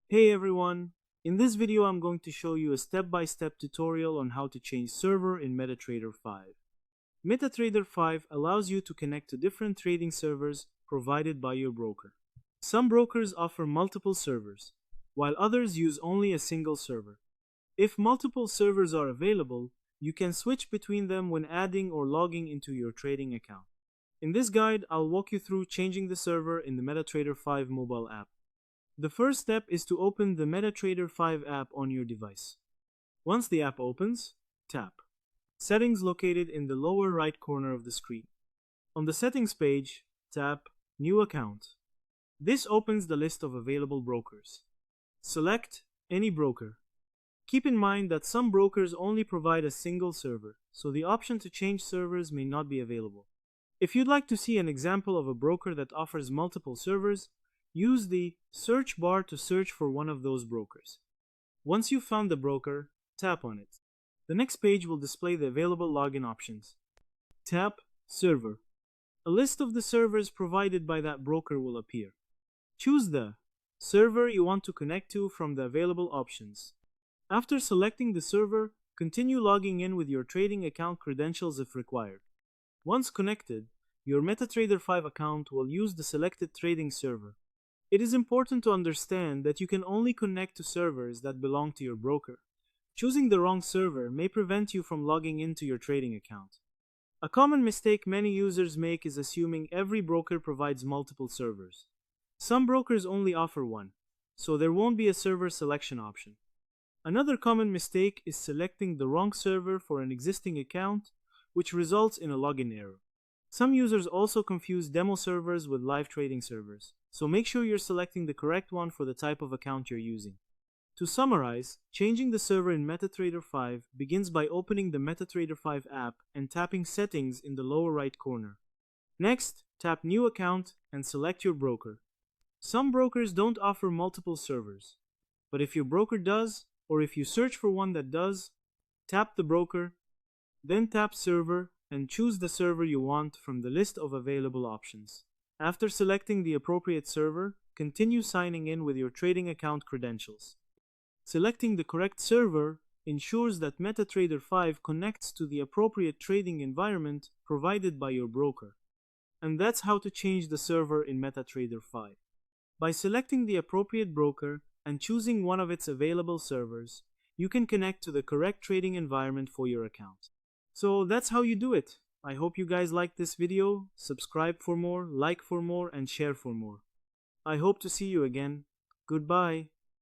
Hey everyone! In this video I'm going to show you a step-by-step tutorial on how to change server in Metatrader 5. Metatrader 5 allows you to connect to different trading servers provided by your broker. Some brokers offer multiple servers, while others use only a single server. If multiple servers are available, you can switch between them when adding or logging into your trading account. In this guide, I'll walk you through changing the server in the Metatrader 5 mobile app. The first step is to open the Metatrader 5 app on your device. Once the app opens, tap Settings located in the lower right corner of the screen. On the Settings page, tap New Account. This opens the list of available brokers. Select any broker. Keep in mind that some brokers only provide a single server, so the option to change servers may not be available. If you'd like to see an example of a broker that offers multiple servers, use the search bar to search for one of those brokers. Once you've found the broker, tap on it. The next page will display the available login options. Tap Server. A list of the servers provided by that broker will appear. Choose the server you want to connect to from the available options. After selecting the server, continue logging in with your trading account credentials if required. Once connected, your Metatrader 5 account will use the selected trading server. It is important to understand that you can only connect to servers that belong to your broker. Choosing the wrong server may prevent you from logging into your trading account. A common mistake many users make is assuming every broker provides multiple servers. Some brokers only offer one, so there won't be a server selection option. Another common mistake is selecting the wrong server for an existing account, which results in a login error. Some users also confuse demo servers with live trading servers, so make sure you're selecting the correct one for the type of account you're using. To summarize, changing the server in Metatrader 5 begins by opening the Metatrader 5 app and tapping Settings in the lower right corner. Next, tap New Account and select your broker. Some brokers don't offer multiple servers, but if your broker does, or if you search for one that does, tap the broker, then tap Server and choose the server you want from the list of available options. After selecting the appropriate server, continue signing in with your trading account credentials. Selecting the correct server ensures that Metatrader 5 connects to the appropriate trading environment provided by your broker. And that's how to change the server in Metatrader 5. By selecting the appropriate broker and choosing one of its available servers, you can connect to the correct trading environment for your account. So that's how you do it. I hope you guys liked this video. Subscribe for more, like for more, and share for more. I hope to see you again. Goodbye.